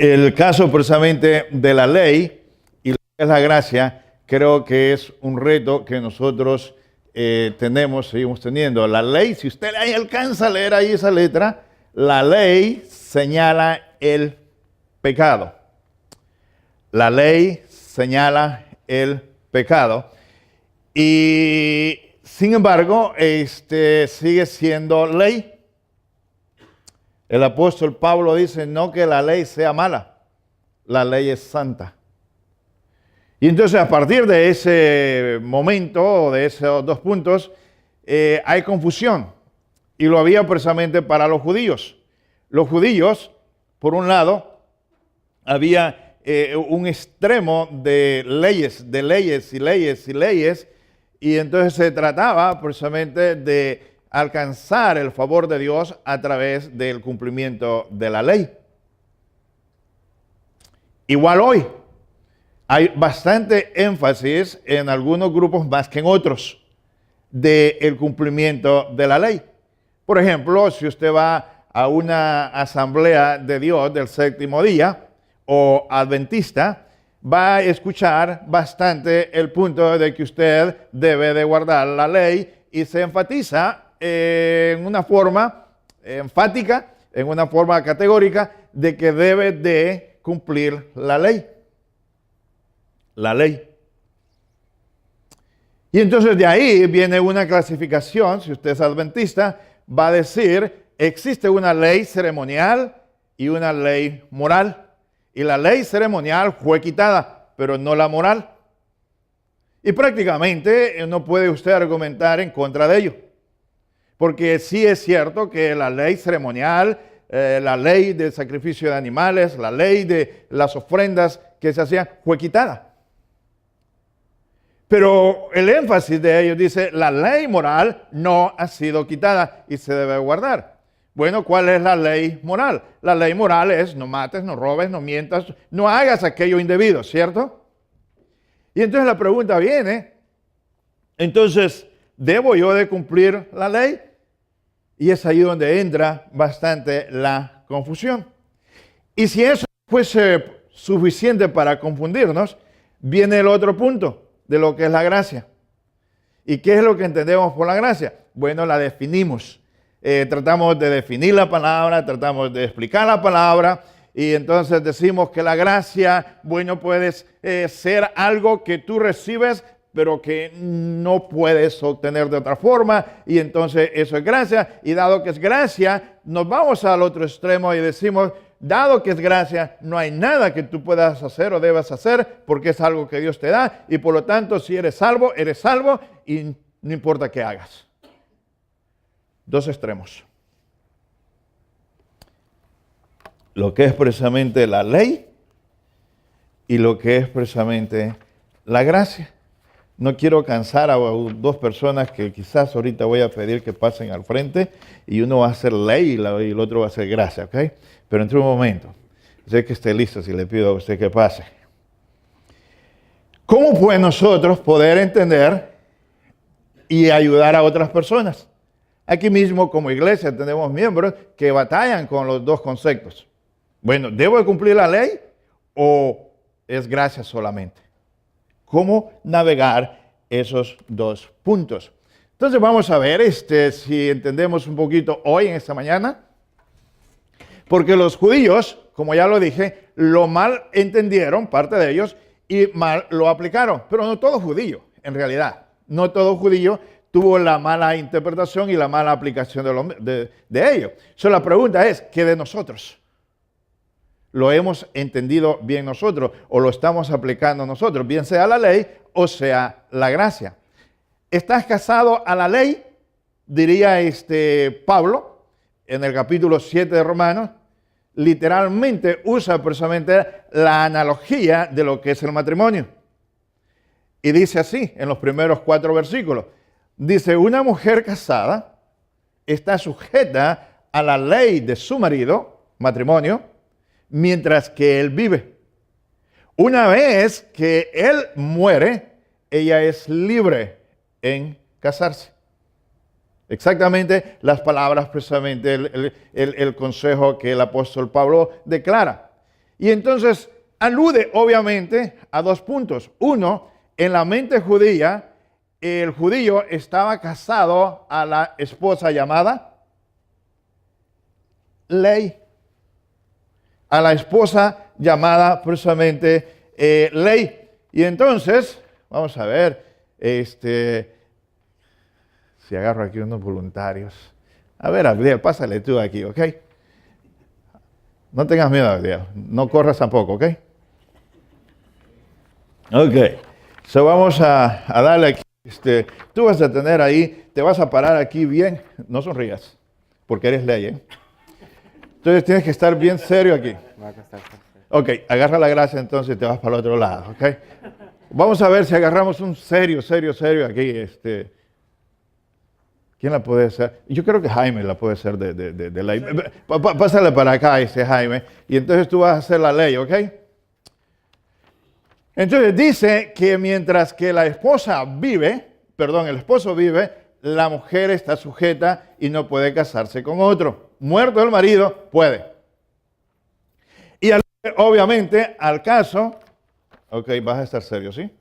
El caso precisamente de la ley y lo que es la gracia, creo que es un reto que nosotros seguimos teniendo. La ley, si usted ahí alcanza a leer ahí esa letra, la ley señala el pecado. La ley señala el pecado. Y sin embargo, sigue siendo ley. El apóstol Pablo dice, no que la ley sea mala, la ley es santa. Y entonces a partir de ese momento, de esos dos puntos, hay confusión. Y lo había precisamente para los judíos. Los judíos, por un lado, había un extremo de leyes y leyes y leyes, y entonces se trataba precisamente de alcanzar el favor de Dios a través del cumplimiento de la ley. Igual hoy, hay bastante énfasis en algunos grupos más que en otros del cumplimiento de la ley. Por ejemplo, si usted va a una asamblea de Dios del séptimo día o adventista, va a escuchar bastante el punto de que usted debe de guardar la ley y se enfatiza en una forma enfática, en una forma categórica de que debe de cumplir la ley. La ley. Y entonces de ahí viene una clasificación, si usted es adventista, va a decir, existe una ley ceremonial y una ley moral. Y la ley ceremonial fue quitada, pero no la moral. Y prácticamente no puede usted argumentar en contra de ello. Porque sí es cierto que la ley ceremonial, la ley del sacrificio de animales, la ley de las ofrendas que se hacían, fue quitada. Pero el énfasis de ellos dice, la ley moral no ha sido quitada y se debe guardar. Bueno, ¿cuál es la ley moral? La ley moral es no mates, no robes, no mientas, no hagas aquello indebido, ¿cierto? Y entonces la pregunta viene, entonces, ¿debo yo de cumplir la ley? Y es ahí donde entra bastante la confusión. Y si eso fuese suficiente para confundirnos, viene el otro punto de lo que es la gracia. ¿Y qué es lo que entendemos por la gracia? Bueno, la definimos. Tratamos de definir la palabra, tratamos de explicar la palabra, y entonces decimos que la gracia, bueno, puede ser algo que tú recibes, pero que no puedes obtener de otra forma, y entonces eso es gracia, y dado que es gracia, nos vamos al otro extremo y decimos, dado que es gracia, no hay nada que tú puedas hacer o debas hacer, porque es algo que Dios te da, y por lo tanto, si eres salvo, y no importa qué hagas. Dos extremos. Lo que es precisamente la ley y lo que es precisamente la gracia. No quiero cansar a dos personas que quizás ahorita voy a pedir que pasen al frente y uno va a hacer ley y el otro va a hacer gracia, ¿ok? Pero entre un momento, sé que esté listo si le pido a usted que pase. ¿Cómo pues nosotros poder entender y ayudar a otras personas? Aquí mismo como iglesia tenemos miembros que batallan con los dos conceptos. Bueno, ¿debo de cumplir la ley o es gracia solamente? ¿Cómo navegar esos dos puntos? Entonces vamos a ver si entendemos un poquito hoy en esta mañana. Porque los judíos, como ya lo dije, lo mal entendieron, parte de ellos, y mal lo aplicaron. Pero no todo judío, en realidad. No todo judío tuvo la mala interpretación y la mala aplicación de ello. La pregunta es, ¿qué de nosotros? ¿Lo hemos entendido bien nosotros o lo estamos aplicando nosotros? Bien sea la ley o sea la gracia. ¿Estás casado a la ley? Diría Pablo en el capítulo 7 de Romanos. Literalmente usa precisamente la analogía de lo que es el matrimonio. Y dice así en los primeros 4 versículos. Dice, una mujer casada está sujeta a la ley de su marido, matrimonio, mientras que él vive. Una vez que él muere, ella es libre en casarse. Exactamente las palabras, precisamente el consejo que el apóstol Pablo declara. Y entonces alude obviamente a dos puntos. Uno, en la mente judía, el judío estaba casado a la esposa llamada ley. A la esposa llamada precisamente ley. Y entonces, vamos a ver, si agarro aquí unos voluntarios. A ver, Abdiel, pásale tú aquí, ¿ok? No tengas miedo, Abdiel. No corras tampoco, ¿ok? Ok. So vamos a darle aquí. Tú vas a tener ahí, te vas a parar aquí bien. No sonrías, porque eres ley, ¿eh? Entonces tienes que estar bien serio aquí. Ok, agarra la gracia entonces y te vas para el otro lado, ¿ok? Vamos a ver si agarramos un serio aquí. ¿Quién la puede hacer? Yo creo que Jaime la puede hacer de ley. Pásale para acá Jaime. Y entonces tú vas a hacer la ley, ¿ok? Entonces dice que mientras que el esposo vive, la mujer está sujeta y no puede casarse con otro. Muerto el marido, puede. Y obviamente al caso, ok, vas a estar serio, ¿sí?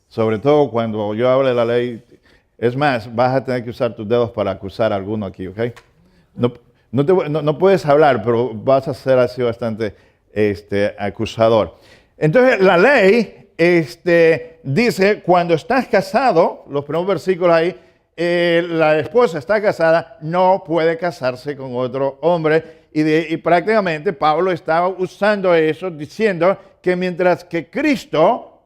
Sobre todo cuando yo hable de la ley. Es más, vas a tener que usar tus dedos para acusar a alguno aquí, ¿ok? No puedes hablar, pero vas a ser así bastante acusador. Entonces, la ley dice, cuando estás casado, los primeros versículos ahí, la esposa está casada, no puede casarse con otro hombre. Y prácticamente Pablo estaba usando eso, diciendo que mientras que Cristo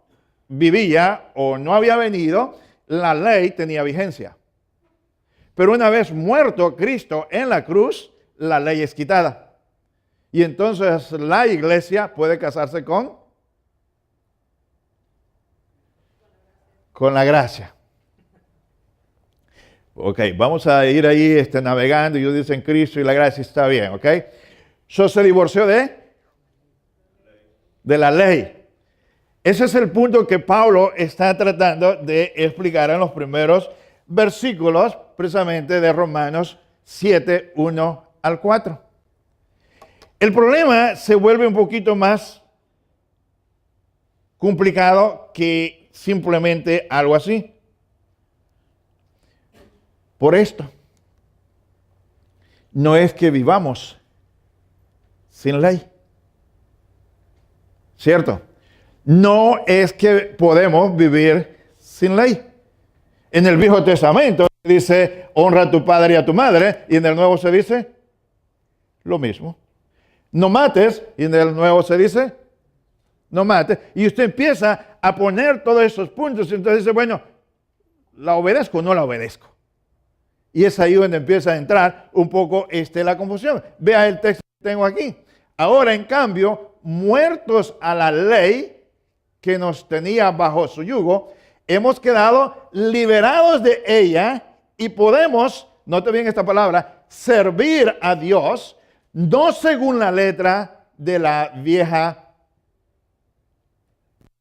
vivía o no había venido, la ley tenía vigencia. Pero una vez muerto Cristo en la cruz, la ley es quitada. Y entonces la iglesia puede casarse con la gracia. Ok, vamos a ir ahí navegando y yo dicen Cristo y la gracia está bien, ok. Eso se divorció de la ley. Ese es el punto que Pablo está tratando de explicar en los primeros versículos, precisamente de Romanos 7, 1 al 4. El problema se vuelve un poquito más complicado que simplemente algo así. Por esto, no es que vivamos sin ley, ¿cierto? No es que podemos vivir sin ley. En el Viejo Testamento dice, honra a tu padre y a tu madre, y en el Nuevo se dice lo mismo. No mates, y en el Nuevo se dice, no mates. Y usted empieza a poner todos esos puntos, y entonces dice, bueno, ¿la obedezco o no la obedezco? Y es ahí donde empieza a entrar un poco la confusión. Vea el texto que tengo aquí. Ahora, en cambio, muertos a la ley que nos tenía bajo su yugo, hemos quedado liberados de ella y podemos, note bien esta palabra, servir a Dios, no según la letra de la vieja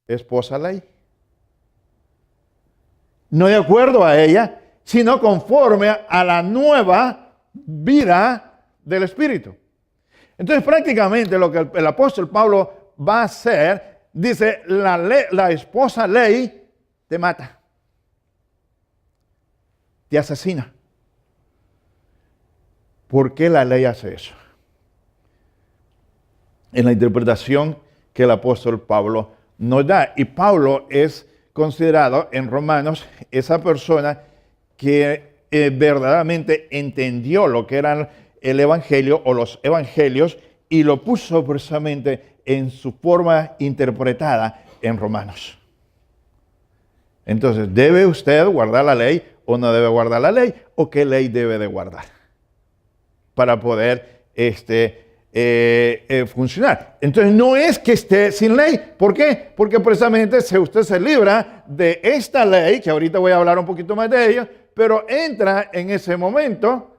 esposa ley. No de acuerdo a ella, sino conforme a la nueva vida del Espíritu. Entonces, prácticamente lo que el apóstol Pablo va a hacer, dice, la esposa ley te mata, te asesina. ¿Por qué la ley hace eso? En la interpretación que el apóstol Pablo nos da. Y Pablo es considerado en Romanos esa persona que verdaderamente entendió lo que eran el evangelio o los evangelios y lo puso precisamente en su forma interpretada en Romanos. Entonces, ¿debe usted guardar la ley o no debe guardar la ley? ¿O qué ley debe de guardar para poder funcionar? Entonces, no es que esté sin ley. ¿Por qué? Porque precisamente si usted se libra de esta ley, que ahorita voy a hablar un poquito más de ella, pero entra en ese momento,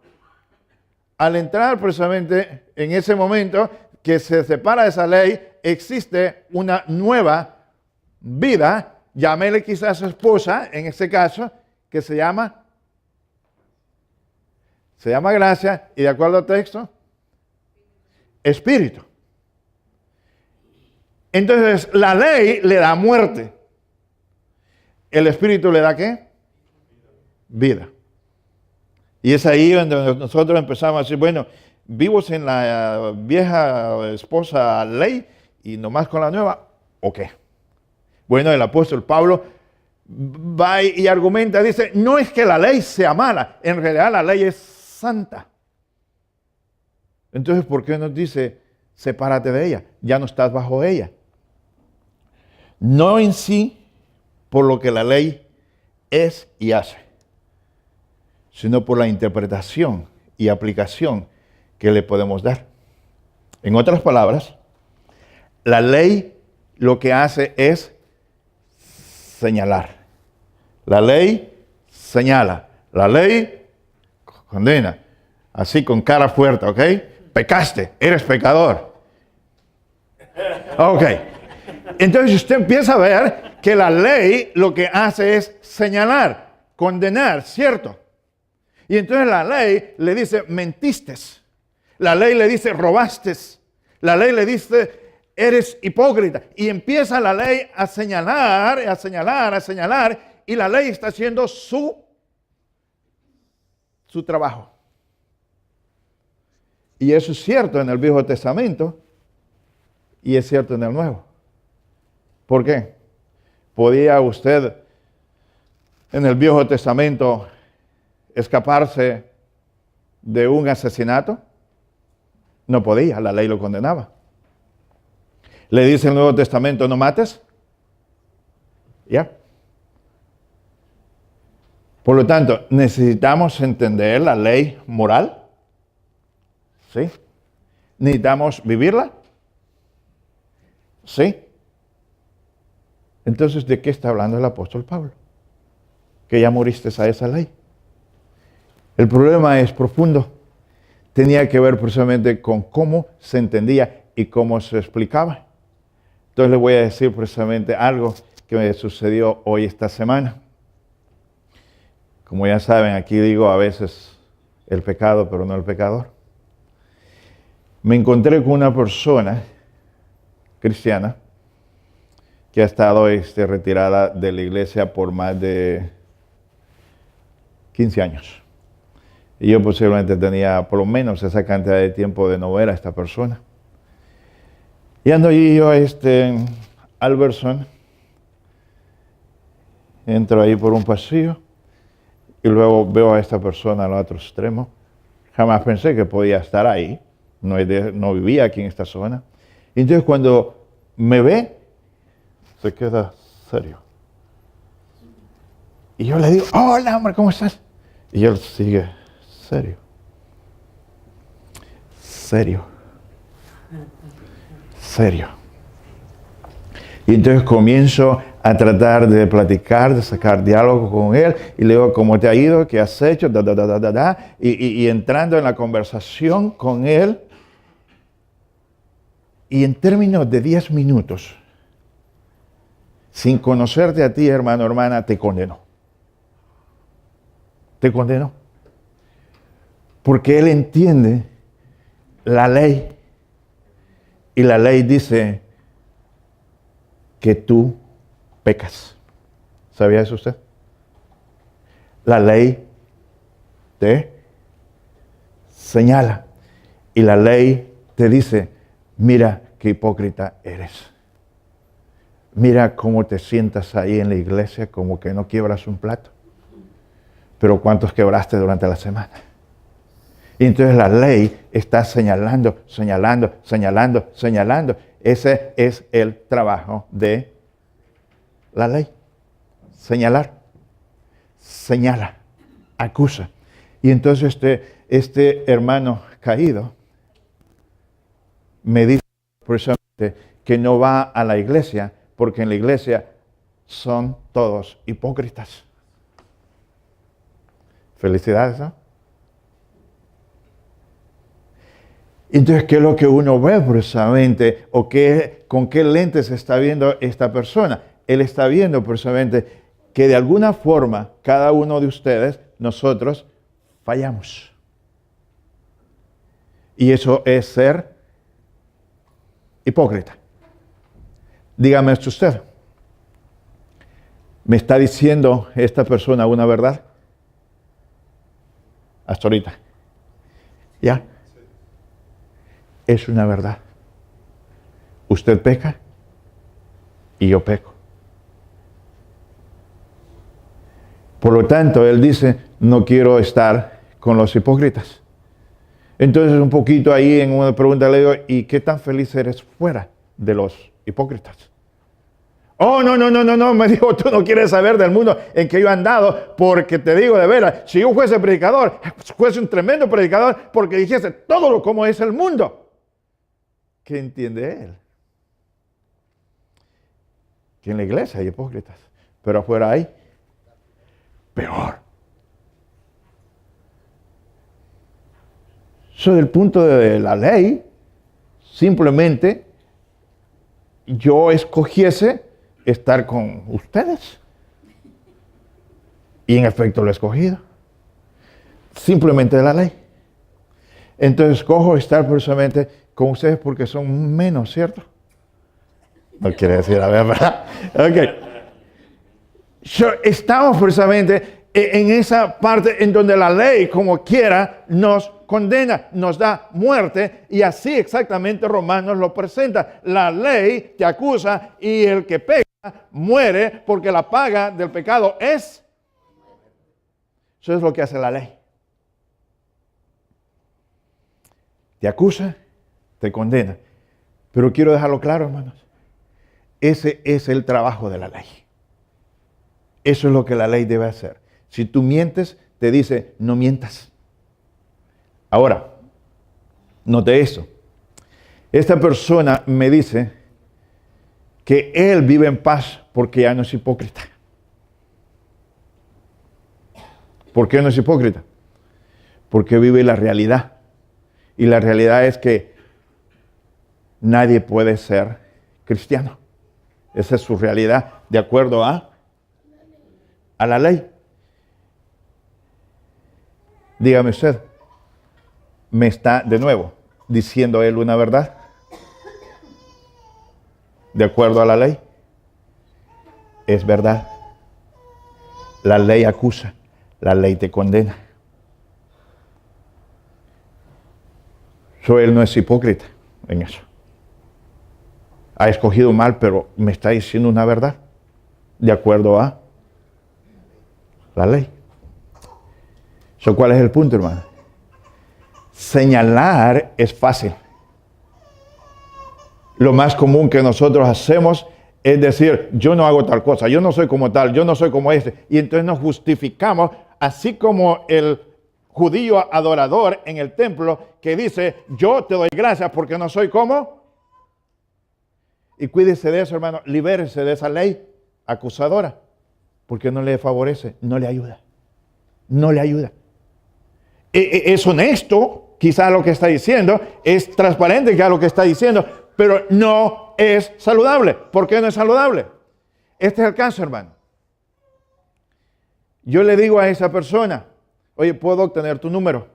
al entrar precisamente en ese momento que se separa de esa ley, existe una nueva vida, llámele quizás esposa, en este caso, que se llama gracia, y de acuerdo al texto, espíritu. Entonces, la ley le da muerte. ¿El Espíritu le da qué? Vida. Y es ahí donde nosotros empezamos a decir, bueno, vivos en la vieja esposa ley y nomás con la nueva, ¿o qué? Bueno, el apóstol Pablo va y argumenta, dice, no es que la ley sea mala, en realidad la ley es santa. Entonces, ¿por qué nos dice, sepárate de ella? Ya no estás bajo ella. No en sí, por lo que la ley es y hace, sino por la interpretación y aplicación que le podemos dar. En otras palabras, la ley lo que hace es señalar. La ley señala. La ley condena. Así con cara fuerte, ¿ok? Pecaste, eres pecador. Ok. Entonces usted empieza a ver que la ley lo que hace es señalar, condenar, ¿cierto? Y entonces la ley le dice, mentiste. La ley le dice, robaste. La ley le dice, eres hipócrita. Y empieza la ley a señalar, a señalar, a señalar. Y la ley está haciendo su trabajo. Y eso es cierto en el Viejo Testamento y es cierto en el Nuevo. ¿Por qué? ¿Podía usted en el Viejo Testamento escaparse de un asesinato? No podía, la ley lo condenaba. Le dice el Nuevo Testamento, no mates. Ya. Por lo tanto, necesitamos entender la ley moral. ¿Sí? ¿Necesitamos vivirla? ¿Sí? Entonces, ¿de qué está hablando el apóstol Pablo? Que ya moriste a esa ley. El problema es profundo. Tenía que ver precisamente con cómo se entendía y cómo se explicaba. Entonces le voy a decir precisamente algo que me sucedió hoy esta semana. Como ya saben, aquí digo a veces el pecado, pero no el pecador. Me encontré con una persona cristiana que ha estado retirada de la iglesia por más de 15 años. Y yo posiblemente tenía por lo menos esa cantidad de tiempo de no ver a esta persona. Y ando ahí yo en Alberson, entro ahí por un pasillo y luego veo a esta persona al otro extremo. Jamás pensé que podía estar ahí, no vivía aquí en esta zona. Y entonces cuando me ve, se queda serio. Y yo le digo, hola hombre, ¿cómo estás? Y él sigue serio. Serio. Serio. Y entonces comienzo a tratar de platicar, de sacar diálogo con él, y le digo, ¿cómo te ha ido? ¿Qué has hecho? Y entrando en la conversación con él, y en términos de 10 minutos, sin conocerte a ti, hermano, hermana, te condenó. Te condenó. Porque él entiende la ley. Y la ley dice que tú pecas. ¿Sabía eso usted? La ley te señala. Y la ley te dice, mira qué hipócrita eres. Mira cómo te sientas ahí en la iglesia como que no quiebras un plato. Pero ¿cuántos quebraste durante la semana? Y entonces la ley está señalando, señalando, señalando, señalando. Ese es el trabajo de la ley. Señalar. Señala. Acusa. Y entonces este hermano caído me dice precisamente que no va a la iglesia porque en la iglesia son todos hipócritas. Felicidades, ¿no? Entonces, ¿qué es lo que uno ve precisamente? ¿O con qué lentes está viendo esta persona? Él está viendo precisamente que de alguna forma cada uno de ustedes, nosotros, fallamos. Y eso es ser hipócrita. Dígame esto usted. ¿Me está diciendo esta persona una verdad? Hasta ahorita. ¿Ya? Es una verdad. Usted peca y yo peco. Por lo tanto, él dice, no quiero estar con los hipócritas. Entonces, un poquito ahí en una pregunta le digo, ¿y qué tan feliz eres fuera de los hipócritas? Oh, no, me dijo, tú no quieres saber del mundo en que yo he andado, porque te digo de veras, si yo fuese predicador, fuese un tremendo predicador, porque dijese todo lo como es el mundo. ¿Qué entiende él? Que en la iglesia hay hipócritas, pero afuera hay peor. Eso del punto de la ley, simplemente yo escogiese estar con ustedes. Y en efecto lo he escogido. Simplemente de la ley. Entonces escojo estar precisamente con ustedes porque son menos, ¿cierto? No quiere decir la verdad. Ok. Estamos precisamente en esa parte en donde la ley, como quiera, nos condena, nos da muerte, y así exactamente Romanos lo presenta. La ley te acusa y el que peca muere, porque la paga del pecado es. Eso es lo que hace la ley. Te acusa, te condena. Pero quiero dejarlo claro, hermanos. Ese es el trabajo de la ley. Eso es lo que la ley debe hacer. Si tú mientes, te dice, no mientas. Ahora, note eso. Esta persona me dice que él vive en paz porque ya no es hipócrita. ¿Por qué no es hipócrita? Porque vive la realidad. Y la realidad es que nadie puede ser cristiano. Esa es su realidad, de acuerdo a la ley. Dígame usted, ¿me está de nuevo diciendo él una verdad? De acuerdo a la ley. Es verdad. La ley acusa, la ley te condena. Él no es hipócrita en eso. Ha escogido mal, pero me está diciendo una verdad. De acuerdo a la ley. ¿Cuál es el punto, hermano? Señalar es fácil. Lo más común que nosotros hacemos es decir, yo no hago tal cosa, yo no soy como tal, yo no soy como este. Y entonces nos justificamos, así como el judío adorador en el templo que dice, yo te doy gracias porque no soy como. Y cuídese de eso, hermano, libérese de esa ley acusadora, porque no le favorece, no le ayuda. No le ayuda. Es honesto, quizá lo que está diciendo, es transparente quizá lo que está diciendo, pero no es saludable. ¿Por qué no es saludable? Este es el caso, hermano. Yo le digo a esa persona, oye, ¿puedo obtener tu número?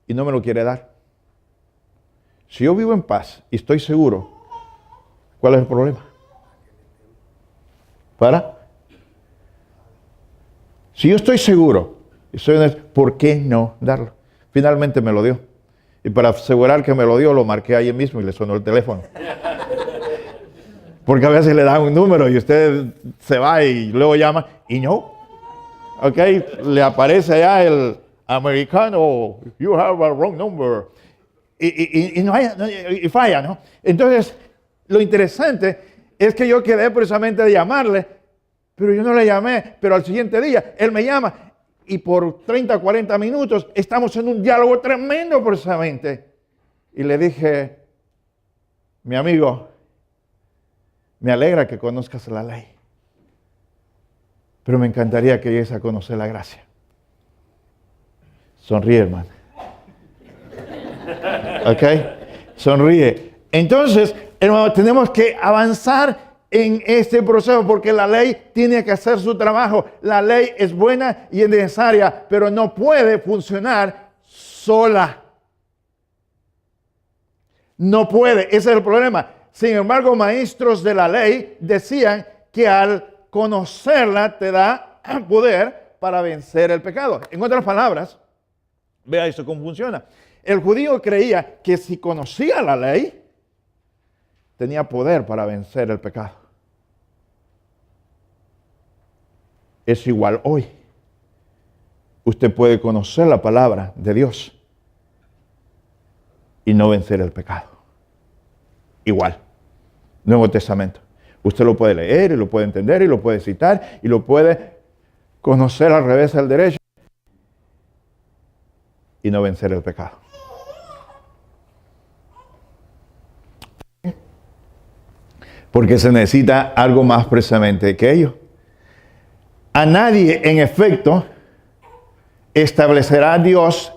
Y no me lo quiere dar. Si yo vivo en paz y estoy seguro, ¿cuál es el problema? Si yo estoy seguro, y soy honesto, ¿por qué no darlo? Finalmente me lo dio. Y para asegurar que me lo dio, lo marqué ahí mismo y le sonó el teléfono. Porque a veces le dan un número y usted se va y luego llama y no. Ok, le aparece allá el americano, you have a wrong number. Y no hay, y falla, ¿no? Entonces, lo interesante es que yo quedé precisamente de llamarle, pero yo no le llamé, pero al siguiente día él me llama y por 30, 40 minutos estamos en un diálogo tremendo precisamente. Y le dije, mi amigo, me alegra que conozcas la ley, pero me encantaría que llegues a conocer la gracia. Sonríe, hermano. ¿Ok? Sonríe. Entonces, hermano, tenemos que avanzar en este proceso porque la ley tiene que hacer su trabajo. La ley es buena y es necesaria, pero no puede funcionar sola. No puede, ese es el problema. Sin embargo, maestros de la ley decían que al conocerla te da poder para vencer el pecado. En otras palabras, vea esto cómo funciona. El judío creía que si conocía la ley, tenía poder para vencer el pecado. Es igual hoy. Usted puede conocer la palabra de Dios y no vencer el pecado. Igual. Nuevo Testamento. Usted lo puede leer y lo puede entender y lo puede citar y lo puede conocer al revés del derecho y no vencer el pecado. Porque se necesita algo más precisamente que ello. A nadie, en efecto, establecerá Dios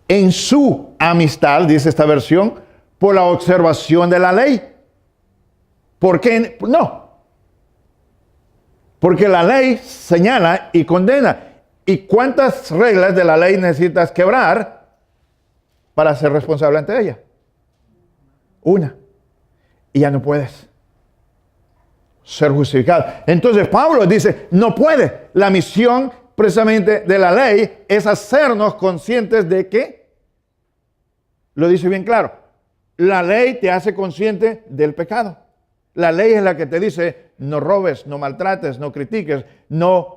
en su amistad, dice esta versión, por la observación de la ley. ¿Por qué? No. Porque la ley señala y condena. ¿Y cuántas reglas de la ley necesitas quebrar para ser responsable ante ella? Una. Y ya no puedes ser justificado. Entonces Pablo dice, no puede. La misión precisamente de la ley es hacernos conscientes de que, lo dice bien claro, la ley te hace consciente del pecado. La ley es la que te dice, no robes, no maltrates, no critiques, no.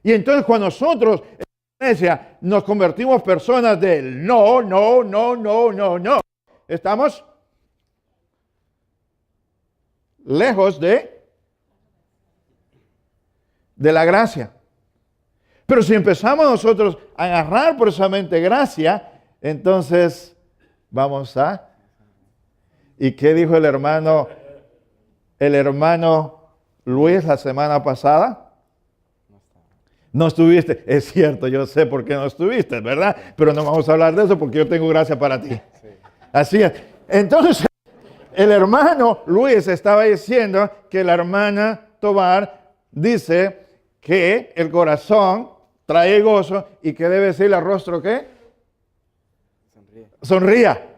Y entonces cuando nosotros en la iglesia nos convertimos personas del no, estamos lejos de la gracia. Pero si empezamos nosotros a agarrar precisamente gracia, entonces vamos a... ¿Y qué dijo el hermano Luis la semana pasada? No estuviste. Es cierto, yo sé por qué no estuviste, ¿verdad? Pero no vamos a hablar de eso porque yo tengo gracia para ti. Así es. Entonces, el hermano Luis estaba diciendo que la hermana Tobar dice que el corazón trae gozo y que debe ser el rostro, ¿qué? Sonría.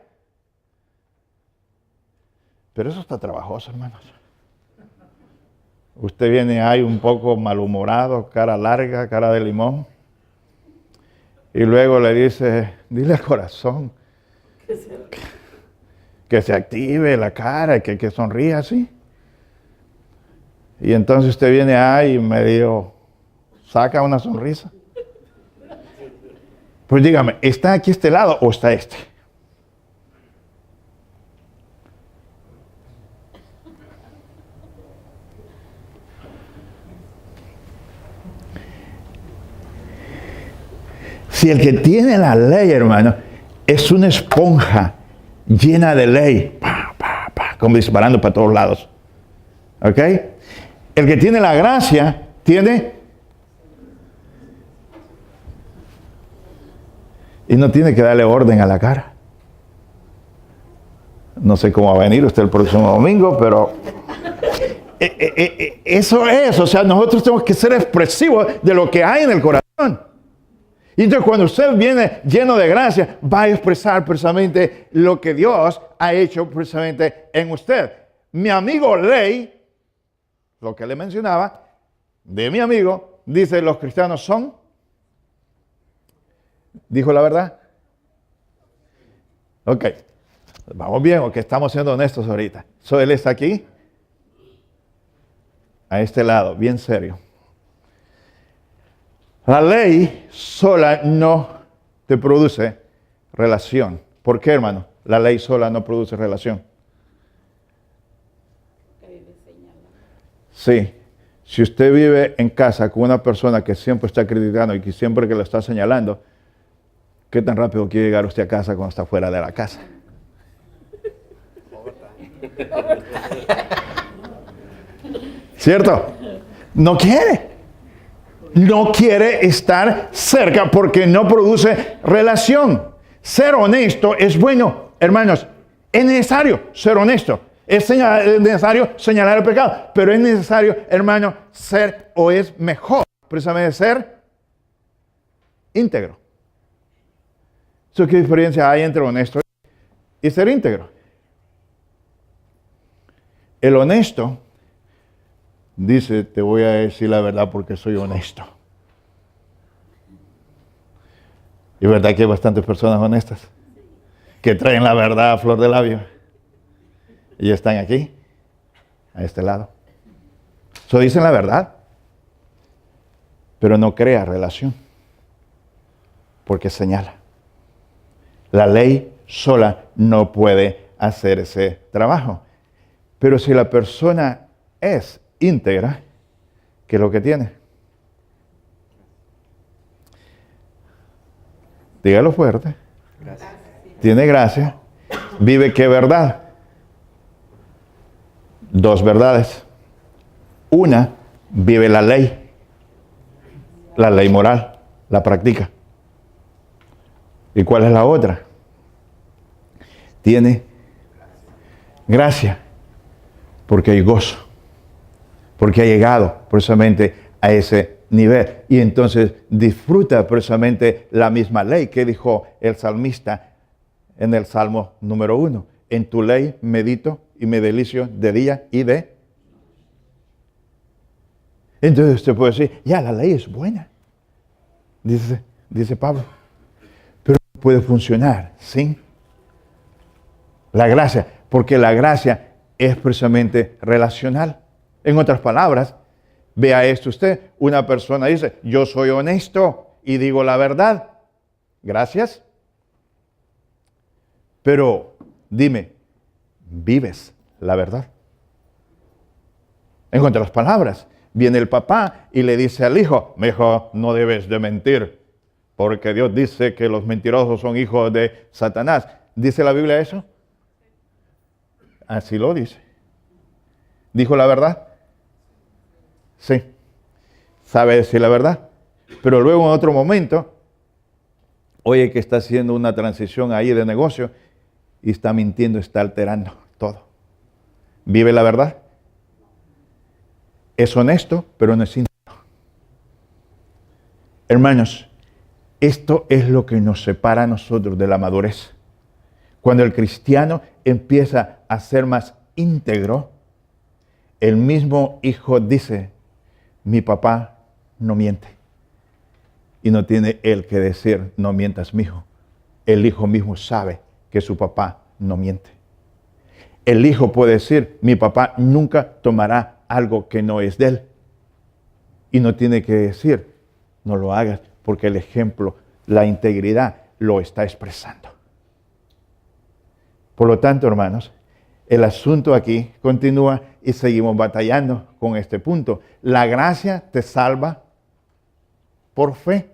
Pero eso está trabajoso, hermanos. Usted viene ahí un poco malhumorado, cara larga, cara de limón. Y luego le dice, dile al corazón que se active la cara, que sonría así. Y entonces usted viene ahí y medio saca una sonrisa. Pues dígame, ¿está aquí este lado o está este? Si el que tiene la ley, hermano, es una esponja llena de ley, como disparando para todos lados. ¿Ok? El que tiene la gracia, tiene... Y no tiene que darle orden a la cara. No sé cómo va a venir usted el próximo domingo, pero... eso es, o sea, nosotros tenemos que ser expresivos de lo que hay en el corazón. Y entonces cuando usted viene lleno de gracia, va a expresar precisamente lo que Dios ha hecho precisamente en usted. Mi amigo Ley, lo que le mencionaba, de mi amigo, dice, los cristianos son, ¿dijo la verdad? Ok, vamos bien, o que estamos siendo honestos ahorita. Él está aquí, a este lado, bien serio. La ley sola no te produce relación. ¿Por qué, hermano? La ley sola no produce relación. Sí. Si usted vive en casa con una persona que siempre está criticando y que siempre que lo está señalando, ¿qué tan rápido quiere llegar usted a casa cuando está fuera de la casa? ¿Cierto? No quiere. No quiere estar cerca porque no produce relación. Ser honesto es bueno, hermanos. Es necesario ser honesto. Es necesario señalar el pecado. Pero es necesario, hermano, ser o es mejor precisamente ser íntegro. ¿Qué diferencia hay entre honesto y ser íntegro. El honesto dice, te voy a decir la verdad porque soy honesto. Y verdad que hay bastantes personas honestas que traen la verdad a flor de labio. Y están aquí, a este lado. So dicen la verdad, pero no crea relación, porque señala. La ley sola no puede hacer ese trabajo. Pero si la persona es íntegra, ¿qué es lo que tiene? Dígalo fuerte. Gracias. Tiene gracia. Vive qué verdad. Dos verdades. Una, vive la ley moral, la practica. ¿Y cuál es la otra? Tiene gracia, porque hay gozo, porque ha llegado precisamente a ese nivel. Y entonces disfruta precisamente la misma ley que dijo el salmista en el Salmo número 1. En tu ley medito y me delicio de día y de... Entonces usted puede decir, ya la ley es buena, dice Pablo, pero no puede funcionar sin la gracia, porque la gracia es precisamente relacional. En otras palabras, vea esto usted, una persona dice, yo soy honesto y digo la verdad. Gracias. Pero dime, ¿vives la verdad? En otras palabras, viene el papá y le dice al hijo, hijo, no debes de mentir, porque Dios dice que los mentirosos son hijos de Satanás. ¿Dice la Biblia eso? Así lo dice. ¿Dijo la verdad? Sí. Sabe decir la verdad. Pero luego en otro momento, oye que está haciendo una transición ahí de negocio y está mintiendo, está alterando todo. ¿Vive la verdad? Es honesto, pero no es íntegro. Hermanos, esto es lo que nos separa a nosotros de la madurez. Cuando el cristiano empieza a ser más íntegro, el mismo hijo dice, mi papá no miente. Y no tiene él que decir, no mientas, mi hijo. El hijo mismo sabe que su papá no miente. El hijo puede decir, mi papá nunca tomará algo que no es de él. Y no tiene que decir, no lo hagas, porque el ejemplo, la integridad, lo está expresando. Por lo tanto, hermanos, el asunto aquí continúa y seguimos batallando con este punto. La gracia te salva por fe.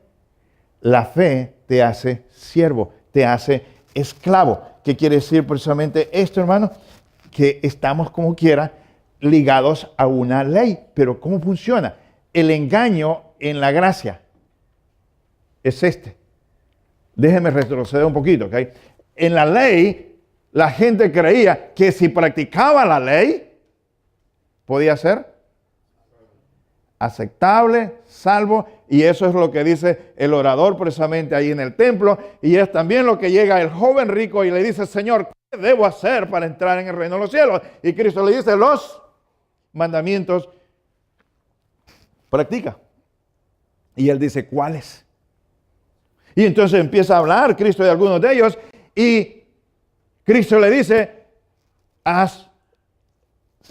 La fe te hace siervo, te hace esclavo. ¿Qué quiere decir precisamente esto, hermano? Que estamos como quiera ligados a una ley. Pero ¿cómo funciona? El engaño en la gracia es este. Déjenme retroceder un poquito, ¿ok? En la ley, la gente creía que si practicaba la ley, podía ser aceptable, salvo, y eso es lo que dice el orador precisamente ahí en el templo, y es también lo que llega el joven rico y le dice, Señor, ¿qué debo hacer para entrar en el reino de los cielos? Y Cristo le dice, los mandamientos practica. Y él dice, ¿cuáles? Y entonces empieza a hablar Cristo de algunos de ellos, y Cristo le dice,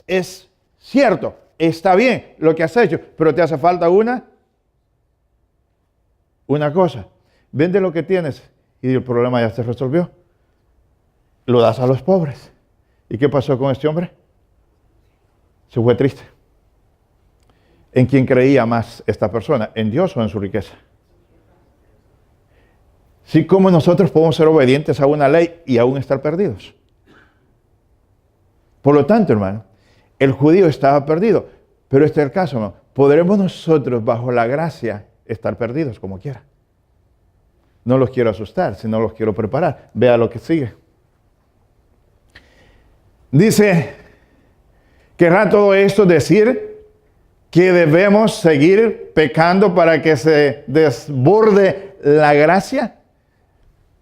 es cierto, está bien lo que has hecho, pero te hace falta una cosa. Vende lo que tienes y el problema ya se resolvió. Lo das a los pobres. ¿Y qué pasó con este hombre? Se fue triste. ¿En quién creía más esta persona? ¿En Dios o en su riqueza? Sí, como nosotros podemos ser obedientes a una ley y aún estar perdidos. Por lo tanto, hermano, el judío estaba perdido, pero este es el caso, ¿no? ¿Podremos nosotros bajo la gracia estar perdidos como quiera? No los quiero asustar, sino los quiero preparar. Vea lo que sigue. Dice, ¿querrá todo esto decir que debemos seguir pecando para que se desborde la gracia?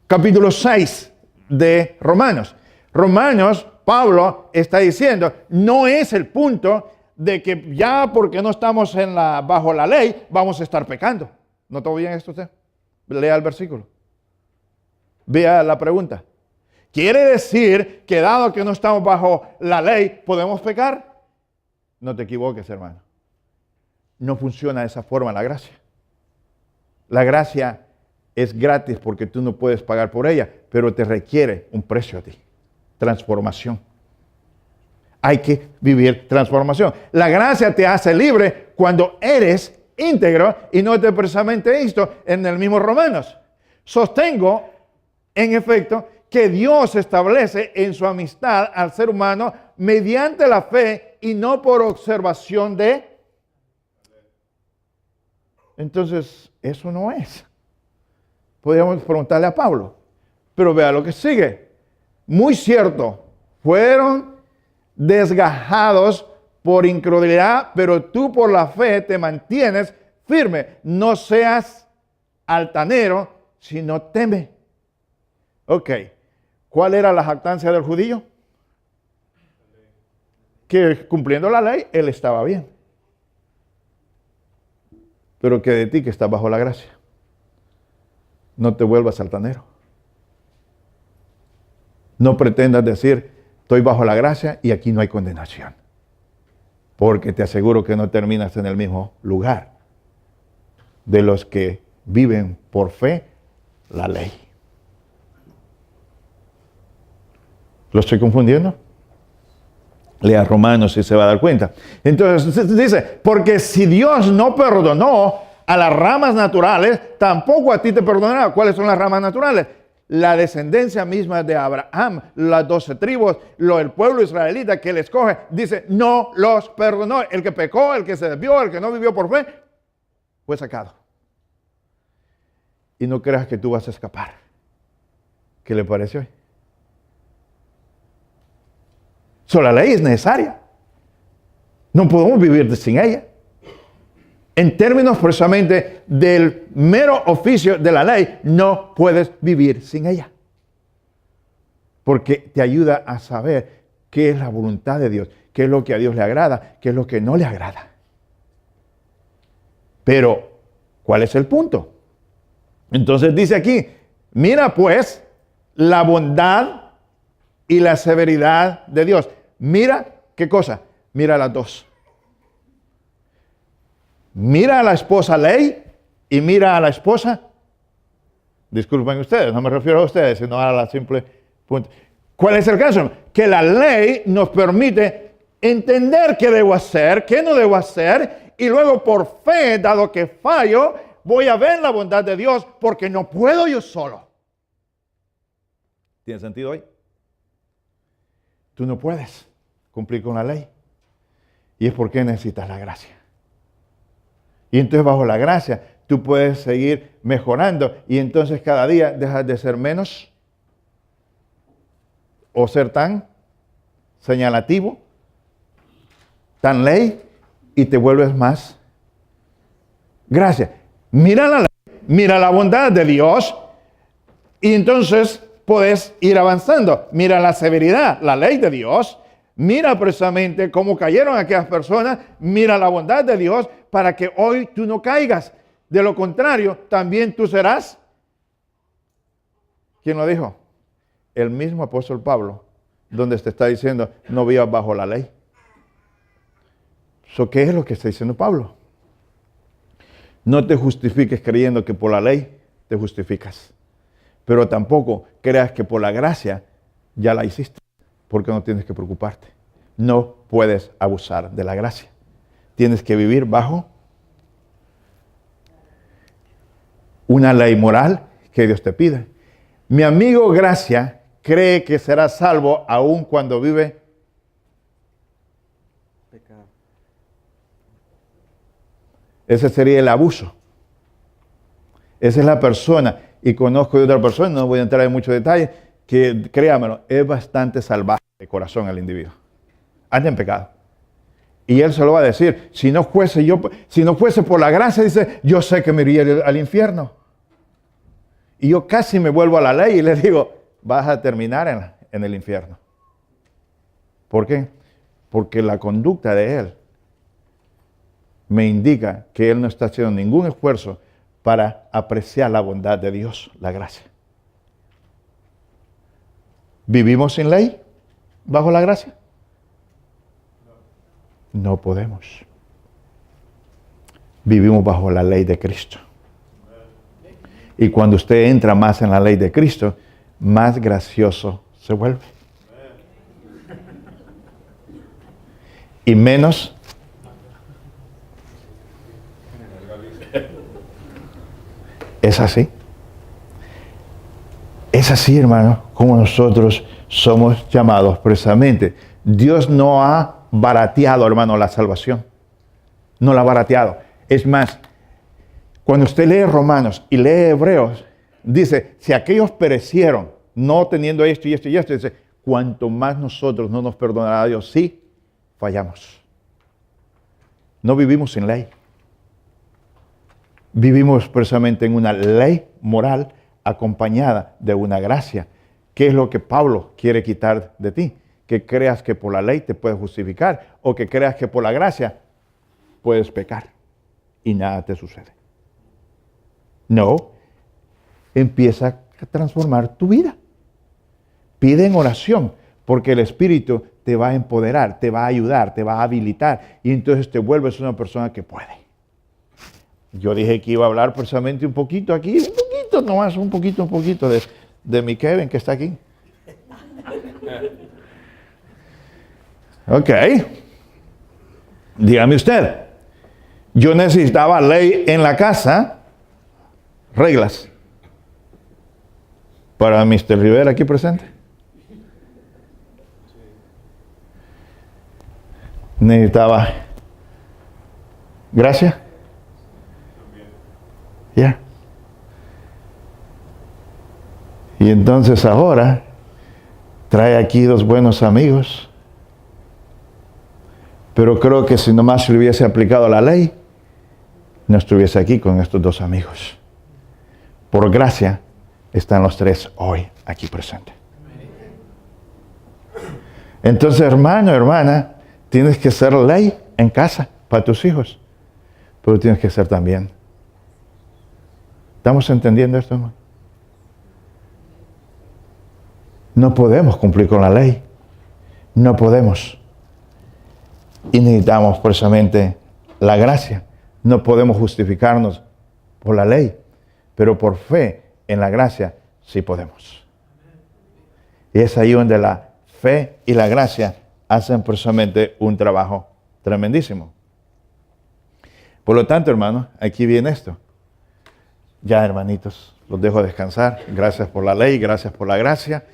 Capítulo 6 de Romanos. Romanos, Pablo está diciendo, no es el punto de que ya porque no estamos bajo la ley, vamos a estar pecando. ¿Notó bien esto usted? Lea el versículo. Vea la pregunta. ¿Quiere decir que dado que no estamos bajo la ley, podemos pecar? No te equivoques, hermano. No funciona de esa forma la gracia. La gracia es gratis porque tú no puedes pagar por ella, pero te requiere un precio a ti. Transformación. Hay que vivir transformación. La gracia te hace libre cuando eres íntegro y no es precisamente esto en el mismo Romanos. Sostengo, en efecto, que Dios establece en su amistad al ser humano mediante la fe y no por observación de... Entonces, eso no es. Podríamos preguntarle a Pablo, pero vea lo que sigue. Muy cierto, fueron desgajados por incredulidad, pero tú por la fe te mantienes firme. No seas altanero, sino teme. Ok, ¿cuál era la jactancia del judío? Que cumpliendo la ley, él estaba bien. Pero que de ti que estás bajo la gracia, no te vuelvas altanero. No pretendas decir, estoy bajo la gracia y aquí no hay condenación. Porque te aseguro que no terminas en el mismo lugar de los que viven por fe la ley. ¿Lo estoy confundiendo? Lea Romanos y se va a dar cuenta. Entonces dice, porque si Dios no perdonó a las ramas naturales, tampoco a ti te perdonará. ¿Cuáles son las ramas naturales? La descendencia misma de Abraham, las 12 tribus, el pueblo israelita que él escoge, dice, no los perdonó. El que pecó, el que se desvió, el que no vivió por fe, fue sacado. Y no creas que tú vas a escapar. ¿Qué le parece hoy? La ley es necesaria. No podemos vivir sin ella. En términos precisamente del mero oficio de la ley, no puedes vivir sin ella. Porque te ayuda a saber qué es la voluntad de Dios, qué es lo que a Dios le agrada, qué es lo que no le agrada. Pero, ¿cuál es el punto? Entonces dice aquí, mira pues la bondad y la severidad de Dios. Mira, ¿qué cosa? Mira las dos. Mira a la esposa ley y mira a la esposa. Disculpen ustedes, no me refiero a ustedes, sino a la simple punto. ¿Cuál es el caso? Que la ley nos permite entender qué debo hacer, qué no debo hacer, y luego por fe, dado que fallo, voy a ver la bondad de Dios porque no puedo yo solo. ¿Tiene sentido hoy? Tú no puedes cumplir con la ley. Y es porque necesitas la gracia. Y entonces bajo la gracia tú puedes seguir mejorando y entonces cada día dejas de ser menos o ser tan señalativo, tan ley y te vuelves más gracia. Mira la ley, mira la bondad de Dios y entonces puedes ir avanzando. Mira la severidad, la ley de Dios. Mira precisamente cómo cayeron aquellas personas. Mira la bondad de Dios para que hoy tú no caigas. De lo contrario, también tú serás. ¿Quién lo dijo? El mismo apóstol Pablo, donde te está diciendo, no vivas bajo la ley. ¿Qué es lo que está diciendo Pablo? No te justifiques creyendo que por la ley te justificas. Pero tampoco creas que por la gracia ya la hiciste, porque no tienes que preocuparte. No puedes abusar de la gracia. Tienes que vivir bajo una ley moral que Dios te pide. Mi amigo gracia cree que será salvo aun cuando vive pecado. Ese sería el abuso. Esa es la persona. Y conozco de otra persona, no voy a entrar en muchos detalles, que créamelo, es bastante salvaje de corazón el individuo. Anda en pecado. Y él se lo va a decir, si no fuese por la gracia, dice, yo sé que me iría al infierno. Y yo casi me vuelvo a la ley y le digo, vas a terminar en el infierno. ¿Por qué? Porque la conducta de él me indica que él no está haciendo ningún esfuerzo para apreciar la bondad de Dios, la gracia. ¿Vivimos sin ley bajo la gracia? No podemos. Vivimos bajo la ley de Cristo. Y cuando usted entra más en la ley de Cristo, más gracioso se vuelve. Y menos es así. Es así, hermano, como nosotros somos llamados precisamente. Dios no ha barateado, hermano, la salvación. No la ha barateado. Es más, cuando usted lee Romanos y lee Hebreos, dice, si aquellos perecieron, no teniendo esto y esto y esto, dice, cuanto más nosotros no nos perdonará Dios, sí, fallamos. No vivimos sin ley. Vivimos precisamente en una ley moral acompañada de una gracia. ¿Qué es lo que Pablo quiere quitar de ti? Que creas que por la ley te puedes justificar o que creas que por la gracia puedes pecar y nada te sucede. No, empieza a transformar tu vida. Pide en oración, porque el Espíritu te va a empoderar, te va a ayudar, te va a habilitar y entonces te vuelves una persona que puede. Yo dije que iba a hablar precisamente un poquito aquí, un poquito nomás, un poquito de mi Kevin que está aquí. Ok. Dígame usted, yo necesitaba ley en la casa, reglas, para Mr. Rivera aquí presente. Necesitaba gracia. Ya. Y entonces ahora trae aquí dos buenos amigos. Pero creo que si nomás se le hubiese aplicado la ley, no estuviese aquí con estos dos amigos. Por gracia están los tres hoy aquí presentes. Entonces, hermano, hermana, tienes que ser ley en casa para tus hijos. Pero tienes que ser también. ¿Estamos entendiendo esto, hermano? No podemos cumplir con la ley. No podemos. Y necesitamos precisamente la gracia. No podemos justificarnos por la ley, pero por fe en la gracia sí podemos. Y es ahí donde la fe y la gracia hacen precisamente un trabajo tremendísimo. Por lo tanto, hermanos, aquí viene esto. Ya, hermanitos, los dejo descansar. Gracias por la ley, gracias por la gracia.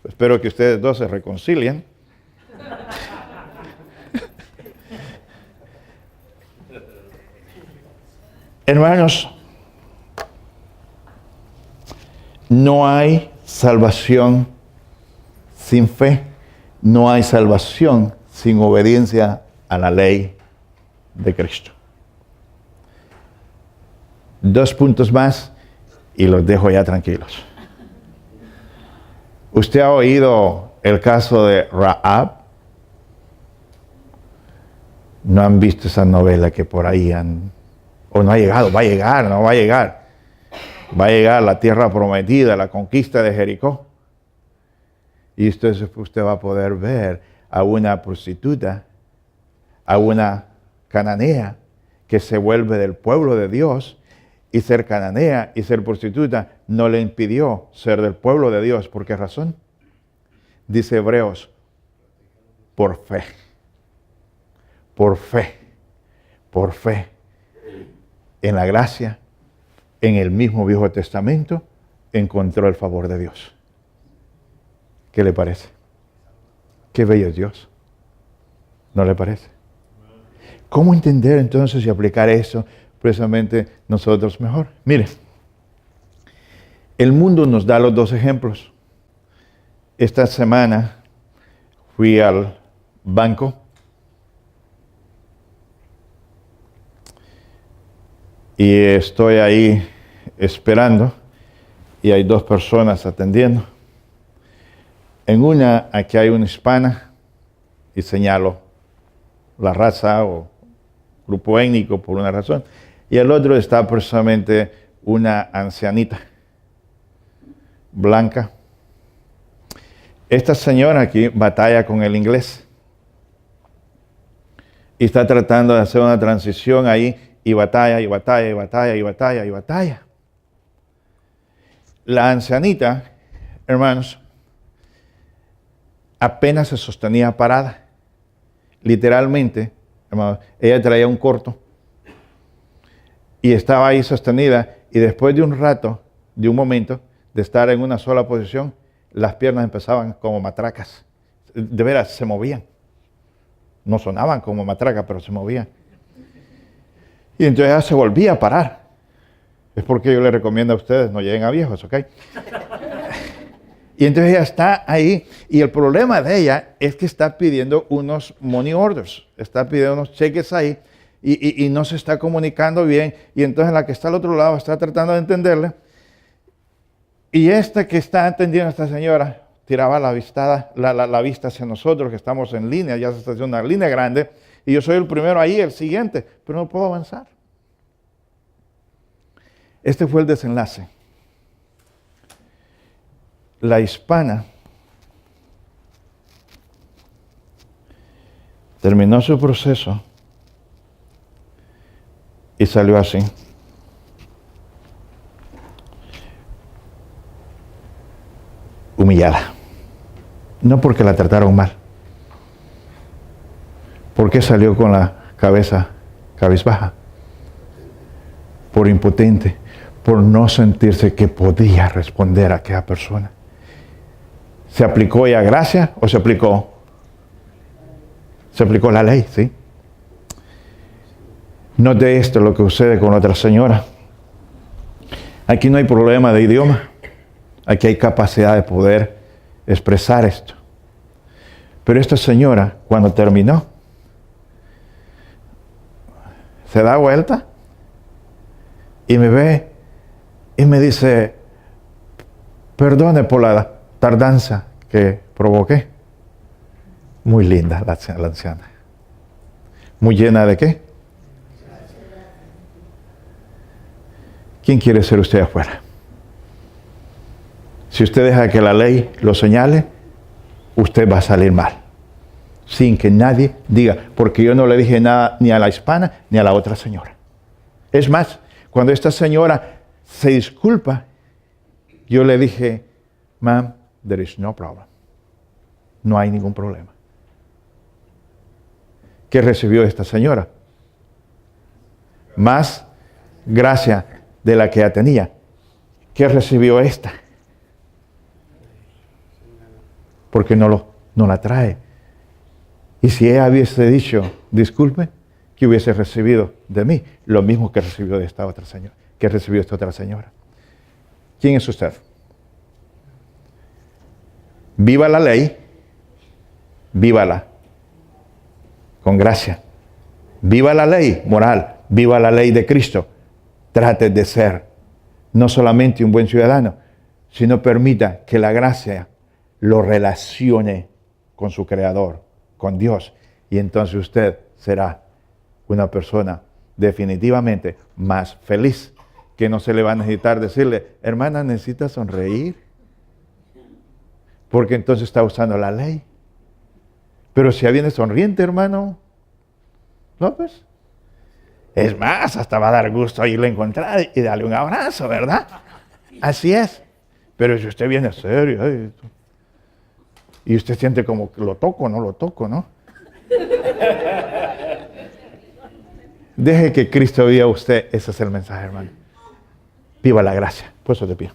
Espero que ustedes dos se reconcilien. Hermanos, no hay salvación sin fe, no hay salvación sin obediencia a la ley de Cristo. 2 puntos más y los dejo ya tranquilos. ¿Usted ha oído el caso de Rahab? ¿No han visto esa novela que por ahí o no ha llegado? Va a llegar, no va a llegar. Va a llegar la tierra prometida, la conquista de Jericó. Y usted va a poder ver a una prostituta, a una cananea que se vuelve del pueblo de Dios, y ser cananea y ser prostituta no le impidió ser del pueblo de Dios. ¿Por qué razón? Dice Hebreos, por fe. Por fe. Por fe. En la gracia, en el mismo Viejo Testamento, encontró el favor de Dios. ¿Qué le parece? Qué bello es Dios. ¿No le parece? ¿Cómo entender entonces y aplicar eso precisamente nosotros mejor? Mire, el mundo nos da los dos ejemplos. Esta semana fui al banco y estoy ahí esperando y hay 2 personas atendiendo. En una, aquí hay una hispana y señalo la raza o grupo étnico por una razón. Y el otro está precisamente una ancianita, blanca. Esta señora aquí batalla con el inglés y está tratando de hacer una transición ahí y batalla, y batalla, y batalla, y batalla, y batalla. La ancianita, hermanos, apenas se sostenía parada. Literalmente, hermanos, ella traía un corto y estaba ahí sostenida, y después de un rato, de un momento, de estar en una sola posición, las piernas empezaban como matracas. De veras, se movían. No sonaban como matracas, pero se movían. Y entonces ella se volvía a parar. Es porque yo les recomiendo a ustedes, no lleguen a viejos, ¿ok? Y entonces ella está ahí, y el problema de ella es que está pidiendo unos money orders, está pidiendo unos cheques ahí, y no se está comunicando bien, y entonces la que está al otro lado está tratando de entenderle, y esta que está entendiendo a esta señora tiraba la vista hacia nosotros, que estamos en línea, ya se está haciendo una línea grande, y yo soy el primero ahí, el siguiente, pero no puedo avanzar. Este fue el desenlace. La hispana terminó su proceso y salió así. Humillada. No porque la trataron mal. Porque salió con la cabeza cabizbaja. Por impotente. Por no sentirse que podía responder a aquella persona. ¿Se aplicó ella gracia o se aplicó? Se aplicó la ley, ¿sí? Note esto, lo que sucede con otra señora. Aquí no hay problema de idioma. Aquí hay capacidad de poder expresar esto. Pero esta señora, cuando terminó, se da vuelta y me ve y me dice, perdone por la tardanza que provoqué. Muy linda la anciana. ¿Muy llena de qué? ¿Quién quiere ser usted afuera? Si usted deja que la ley lo señale, usted va a salir mal. Sin que nadie diga, porque yo no le dije nada ni a la hispana ni a la otra señora. Es más, cuando esta señora se disculpa, yo le dije, ma'am, there is no problem. No hay ningún problema. ¿Qué recibió esta señora? Más gracia de la que ya tenía. ¿Qué recibió esta? Porque no la trae. Y si ella hubiese dicho, disculpe, ¿qué hubiese recibido de mí? Lo mismo que recibió de esta otra señora, que recibió esta otra señora. ¿Quién es usted? Viva la ley, vívala con gracia. Viva la ley moral, viva la ley de Cristo. Trate de ser no solamente un buen ciudadano, sino permita que la gracia lo relacione con su Creador, con Dios. Y entonces usted será una persona definitivamente más feliz, que no se le va a necesitar decirle, hermana, necesita sonreír, porque entonces está usando la ley. Pero si ya viene sonriente, hermano López, es más, hasta va a dar gusto irle a encontrar y darle un abrazo, ¿verdad? Así es. Pero si usted viene serio, y usted siente como que lo toco, ¿no? Deje que Cristo viva a usted. Ese es el mensaje, hermano. Viva la gracia. Puesto de pie.